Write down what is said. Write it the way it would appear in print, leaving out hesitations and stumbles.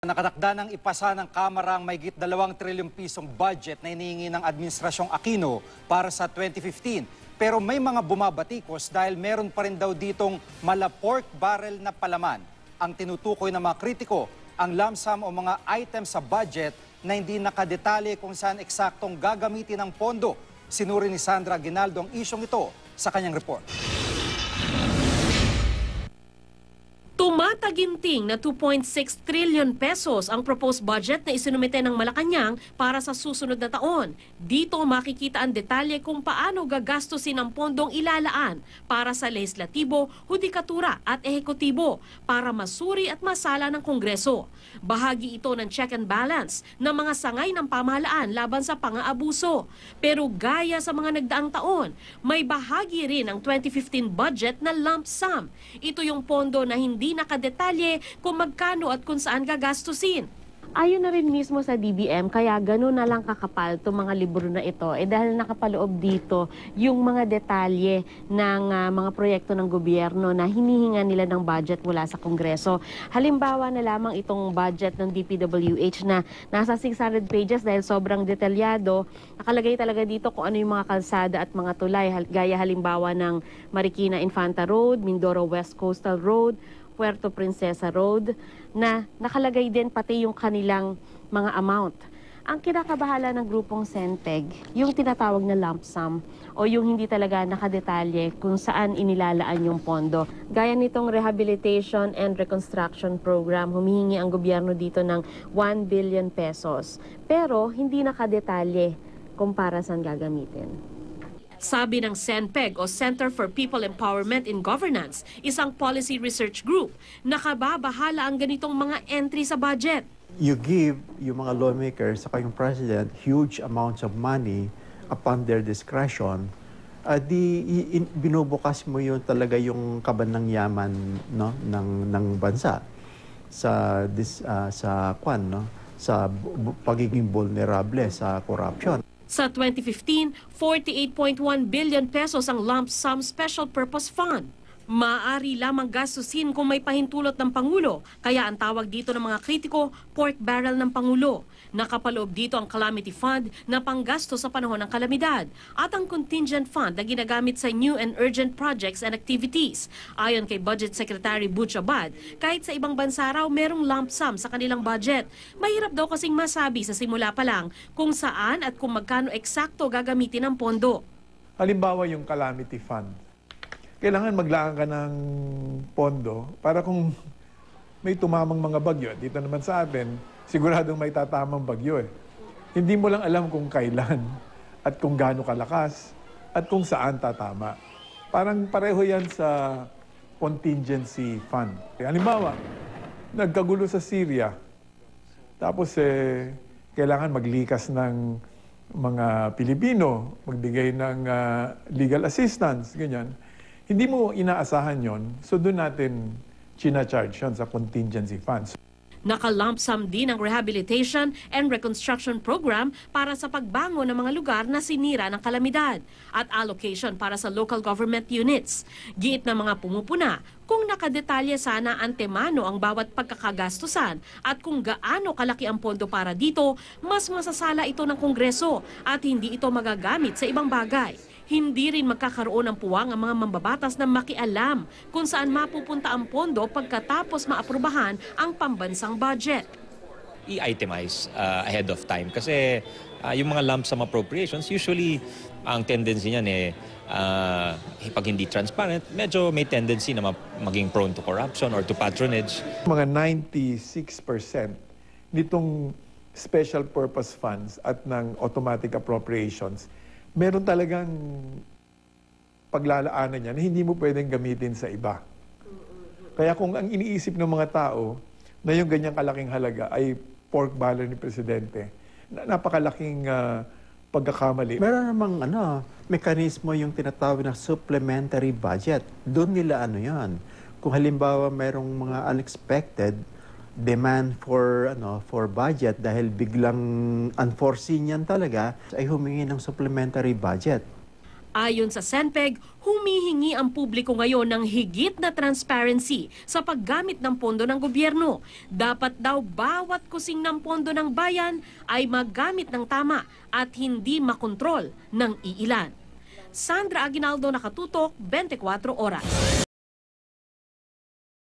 Nakatakda ng ipasa ng Kamara ang mahigit 2 trilyong pisong budget na hinihingi ng Administrasyong Aquino para sa 2015. Pero may mga bumabatikos dahil meron pa rin daw ditong mala pork barrel na palaman. Ang tinutukoy ng mga kritiko, ang lump sum o mga items sa budget na hindi nakadetalye kung saan eksaktong gagamitin ang pondo. Sinuri ni Sandra Aguinaldo ang isyong ito sa kanyang report. Tumataginting na 2.6 trillion pesos ang proposed budget na isinumite ng Malacanang para sa susunod na taon. Dito makikita ang detalye kung paano gagastusin ang pondong ilalaan para sa lehislatibo, hudikatura at ehekutibo para masuri at masala ng Kongreso. Bahagi ito ng check and balance ng mga sangay ng pamahalaan laban sa pang-aabuso. Pero gaya sa mga nagdaang taon, may bahagi rin ang 2015 budget na lump sum. Ito yung pondo na hindi nakadetalye kung magkano at kung saan gagastusin. Ayon na rin mismo sa DBM, kaya gano'n na lang kakapal itong mga libro na ito. Dahil nakapaloob dito yung mga detalye ng mga proyekto ng gobyerno na hinihinga nila ng budget mula sa Kongreso. Halimbawa na lamang itong budget ng DPWH na nasa 600 pages dahil sobrang detalyado. Nakalagay talaga dito kung ano yung mga kalsada at mga tulay. Gaya halimbawa ng Marikina Infanta Road, Mindoro West Coastal Road, Puerto Princesa Road, na nakalagay din pati yung kanilang mga amount. Ang kinakabahala ng grupong Senteg, yung tinatawag na lump sum o yung hindi talaga nakadetalye kung saan inilalaan yung pondo. Gaya nitong Rehabilitation and Reconstruction Program, humihingi ang gobyerno dito ng 1 billion pesos. Pero hindi nakadetalye kung para saan gagamitin. Sabi ng CENPEG o Center for People Empowerment in Governance, isang policy research group, nakababahala ang ganitong mga entry sa budget. You give yung mga lawmakers sa yung president huge amounts of money upon their discretion, binubukas mo yun talaga yung kaban ng yaman, no, ng bansa sa pagiging vulnerable sa corruption. Sa 2015, 48.1 billion pesos ang lump sum special purpose fund. Maaari lamang gastusin kung may pahintulot ng Pangulo, kaya ang tawag dito ng mga kritiko, pork barrel ng Pangulo. Nakapaloob dito ang calamity fund na panggasto sa panahon ng kalamidad at ang contingent fund na ginagamit sa new and urgent projects and activities. Ayon kay Budget Secretary Butch Abad, kahit sa ibang bansa raw merong lump sum sa kanilang budget. Mahirap daw kasing masabi sa simula pa lang kung saan at kung magkano eksakto gagamitin ang pondo. Halimbawa yung calamity fund. Kailangan maglaan ka ng pondo para kung may tumamang mga bagyo. Dito naman sa atin, siguradong may tatamang bagyo eh. Hindi mo lang alam kung kailan at kung gaano kalakas at kung saan tatama. Parang pareho yan sa contingency fund. Halimbawa, nagkagulo sa Syria. Tapos kailangan maglikas ng mga Pilipino, magbigay ng legal assistance, ganyan. Hindi mo inaasahan yon, so doon natin china-charge yon sa contingency funds. Naka-lump sum din ang Rehabilitation and Reconstruction Program para sa pagbangon ng mga lugar na sinira ng kalamidad at allocation para sa local government units. Giit ng mga pumupuna kung nakadetalye sana antemano ang bawat pagkakagastusan at kung gaano kalaki ang pondo para dito, mas masasala ito ng Kongreso at hindi ito magagamit sa ibang bagay. Hindi rin magkakaroon ng puwang ang mga mambabatas na makialam kung saan mapupunta ang pondo pagkatapos maaprubahan ang pambansang budget. I-itemize ahead of time kasi yung mga lump sum appropriations, usually ang tendency niyan pag hindi transparent, medyo may tendency na maging prone to corruption or to patronage. Mga 96% nitong special purpose funds at ng automatic appropriations, meron talagang paglalaanan niya na hindi mo pwedeng gamitin sa iba. Kaya kung ang iniisip ng mga tao na yung ganyang kalaking halaga ay pork barrel ni Presidente, napakalaking pagkakamali. Meron namang mekanismo yung tinatawag na supplementary budget. Doon nila yan. Kung halimbawa merong mga unexpected demand for budget dahil biglang unforeseen yan talaga, ay humingi ng supplementary budget. Ayon sa Senpeg, humihingi ang publiko ngayon ng higit na transparency sa paggamit ng pondo ng gobyerno. Dapat daw bawat kusing ng pondo ng bayan ay magamit ng tama at hindi makontrol ng iilan. Sandra Aguinaldo, Nakatutok, 24 Oras.